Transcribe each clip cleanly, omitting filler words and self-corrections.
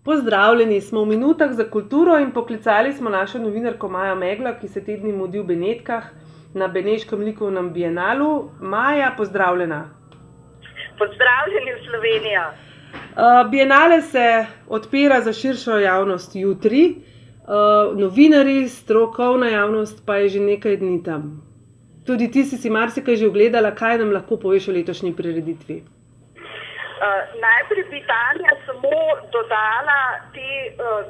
Pozdravljeni, smo v Minutah za kulturo in poklicali smo našo novinarko Majo Meglo, ki se te dni mudi v Benetkah na Beneškem likovnem bienalu. Maja, pozdravljena. Pozdravljeni v Slovenijo. Bienale se odpira za širšo javnost jutri, novinarji, strokovna javnost pa je že nekaj dni tam. Tudi ti si marsikaj že ogledala, kaj nam lahko poveš o letošnji prireditvi? Najprej bi Tanja samo dodala te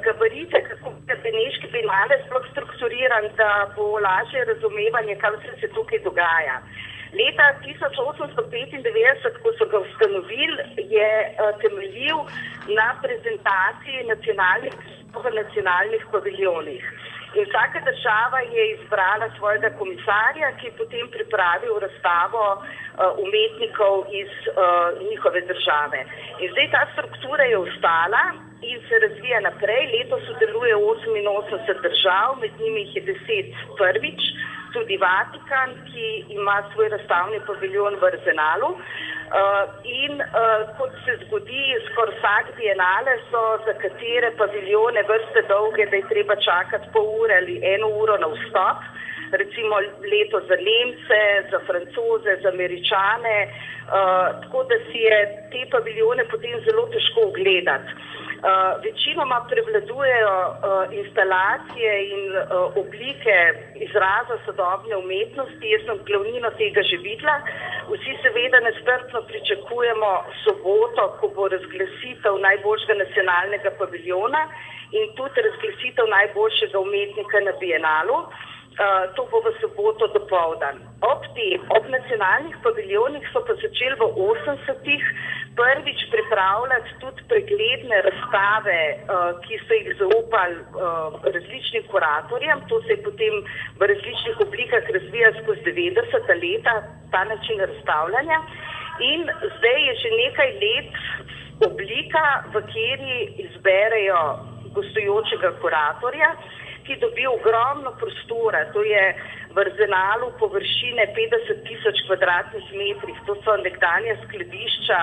gabarite, kako je Beneški bienale sploh strukturiran, da bo lažje razumevanje, kaj vse se tukaj dogaja. Leta 1895, ko so ga ustanovili, je temeljil na prezentaciji v nacionalnih paviljonih. In vsaka država je izbrala svojega komisarja, ki je potem pripravil razstavo umetnikov iz njihove države. In zdaj ta struktura je ostala in se razvija naprej. Letos sodeluje 88 držav, med njimi jih je 10 prvič, tudi Vatikan, ki ima svoj razstavni paviljon v Arzenalu. Kot se zgodi, skoraj vsak bienale so za katere paviljone vrste dolge, da je treba čakati pol ure ali 1 uro na vstop. Recimo leto za Nemce, za Francoze, za Američane, tako da si je te paviljone potem zelo težko ogledati. Večinoma prevladujejo instalacije in oblike izraza sodobne umetnosti. Jaz sem glavnino tega že videla. Vsi seveda nestrpno pričakujemo soboto, ko bo razglasitev najboljšega nacionalnega paviljona in tudi razglasitev najboljšega umetnika na bienalu. To bo v soboto dopoldan. Ob nacionalnih paviljonih so pa začeli v 80-ih prvič pripravljati tudi pregledne razstave, ki so jih zaupali različnim kuratorjem. To se je potem v različnih oblikah razvija skozi 90 leta, ta način razstavljanja. In zdaj je že nekaj let oblika, v kateri izberejo gostujočega kuratorja, ki dobi ogromno prostora. To je v Arzenalu površine 50.000 kvadratnih metrih. To so nekdanja skladišča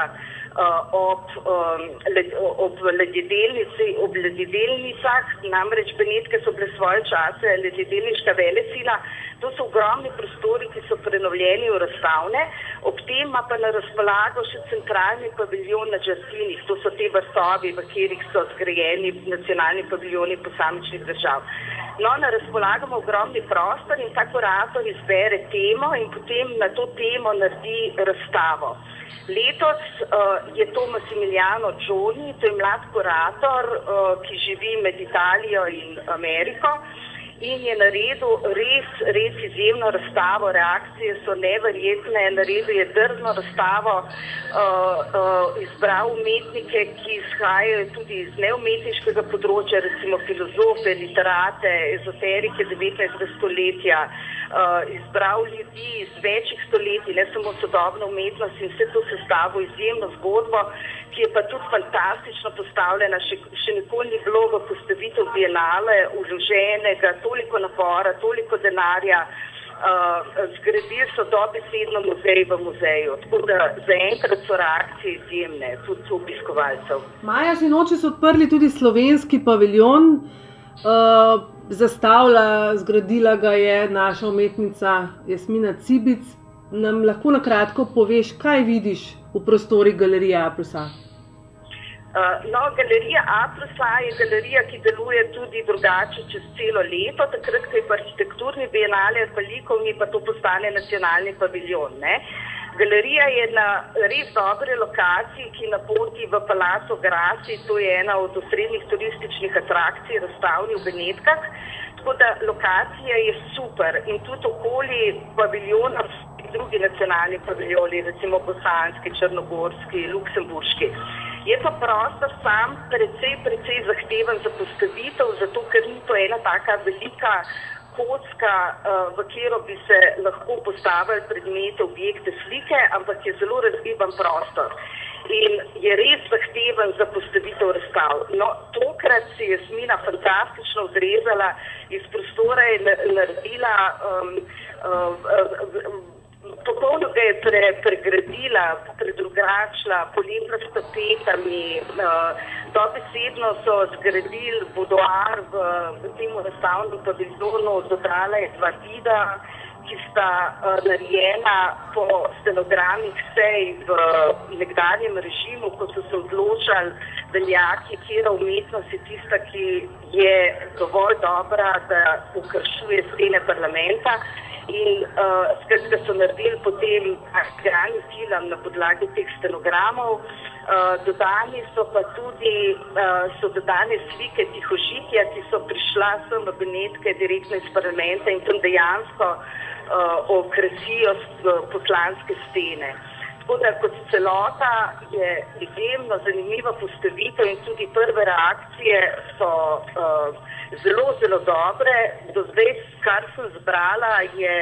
ob ledjedelnicah, namreč Benetke so bile svoje čase ledjedelniška velesila. To so ogromni prostori, ki so prenovljeni v razstavne. Ob tem ima pa na razpolago še centralni paviljon na Džastinih. To so te vrtovi, v katerih so zgrajeni nacionalni paviljoni posamičnih držav. Na razpolagamo ogromni prostor in ta kurator izbere temo in potem na to temo naredi razstavo. Letos je to Massimiliano Gioni, to je mlad kurator, ki živi med Italijo in Ameriko in je naredil res izjemno razstavo. Reakcije so neverjetne, naredil je drzno razstavo, izbral umetnike, ki izhajajo tudi iz neumetniškega področja, recimo filozofe, literate, ezoterike 19. stoletja, izbral ljudi iz večjih stoletij, ne samo sodobno umetnost, in vse to sestavil izjemno zgodbo, ki je pa tudi fantastično postavljena, še nikoli ni bilo v postavitev bienale vloženega toliko napora, toliko denarja. Zgradili so dobesedno muzej v muzeju, tako da zaenkrat so reakcije izjemne, tudi obiskovalcev. Maja, sinoči so odprli tudi slovenski paviljon, zgradila ga je naša umetnica Jasmina Cibic. Nam lahko na kratko poveš, kaj vidiš v prostorih Galerije A+A? Galerija A+A je galerija, ki deluje tudi drugače čez celo leto. Takrat, ko je pa arhitekturni bienale, pa likovni, pa to postane nacionalni paviljon. Galerija je na res dobre lokaciji, ki na poti v Palazzo Grassi, to je ena od osrednjih turističnih atrakcij, razstavni v Benetkah. Tako da lokacija je super in tudi okoli paviljona drugi nacionalni paviljoni, recimo bosanski, črnogorski, luksemburški. Je pa prostor sam precej zahteven za postavitev, zato ker ni to ena taka velika kocka, v katero bi se lahko postavili predmete, objekte, slike, ampak je zelo razgiban prostor in je res zahteven za postavitev razstav. Tokrat si je Jasmina fantastično odrezala, iz prostora je naredila Popolno ga je pregradila, predrugačila, polepila s tapetami, dobesedno so zgradili budoar v tem razstavnem paviljonu, dodala je 2 videa, ki sta narejena po stenogramih sej v nekdanjem režimu, ko so se odločali veljaki, katera umetnost je tista, ki je dovolj dobra, da ukršuje stene parlamenta. In skratka so naredili potem igrani film na podlagi teh stenogramov. Dodani so pa tudi dodane slike tihožitja, ki so prišla sem v Benetke direktno iz parlamenta in tam dejansko okrasijo poslanske stene. Tako da kot celota je izjemno zanimiva postavitev in tudi prve reakcije so zelo, zelo dobre. Do zdaj, kar sem zbrala, je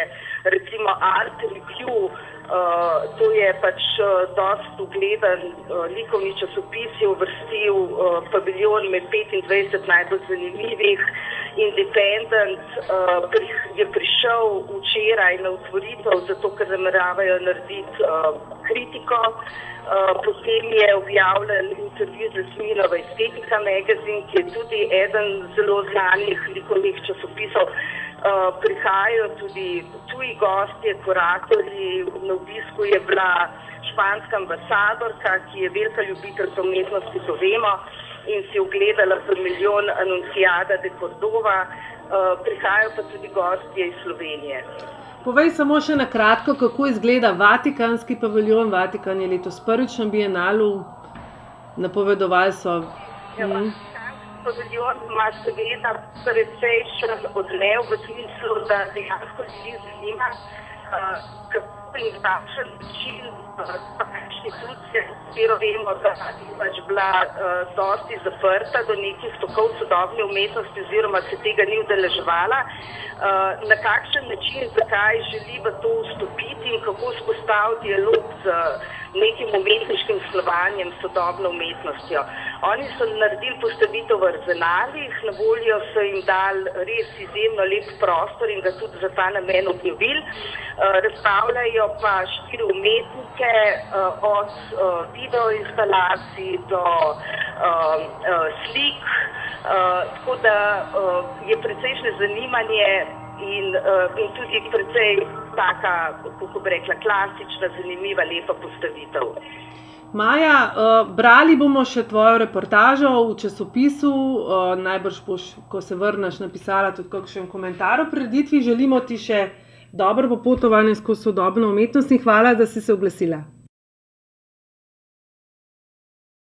recimo Art Review, to je pač dosti ugledan likovni časopis, je uvrstil paviljon med 25 najbolj zanimivih. Independent je prišel včeraj na otvoritev, zato ker nameravajo narediti kritiko. Potem je objavljen intervju z Jasminova Estetika magazin, ki je tudi eden zelo znanih likovnih časopisov. Prihajajo tudi tuji gostje, kuratorji. Na obisku je bila španska ambasadorka, ki je velika ljubiteljka umetnosti, to vemo, in si ogledala paviljon Anunciada de Cordova. Prihajajo pa tudi gostje iz Slovenije. Povej samo še na kratko, kako izgleda Vatikanski paviljon. Vatikan je letos prvič na Bienalu, napovedovali so. Vatikanski paviljon ima seveda precejšen odmev v smislu, da dejansko ljudi zanima, kako in takšen način inštitucija, katero vemo, da je pač bila dosti zaprta do nekih tokov sodobne umetnosti oziroma se tega ni udeleževala. Na kakšen način, zakaj želi v to vstopiti in kako spostaviti dialog z nekim umetniškim slovanjem, sodobno umetnostjo. Oni so naredili postavitev v Arzenalih, na voljo so jim dali res izjemno lep prostor in ga tudi za ta namen obnovili. Razstavljajo pa 4 umetnike, od videoinstalacij do slik, tako da je precejšnje zanimanje in tudi precej taka, kako bi rekla, klasična, zanimiva, lepa postavitev. Maja, brali bomo še tvojo reportažo v časopisu, najbrž boš, ko se vrneš, napisala tudi kakšen komentar o prireditvi. Želimo ti še dobro popotovanje skozi sodobno umetnost in hvala, da si se oglasila.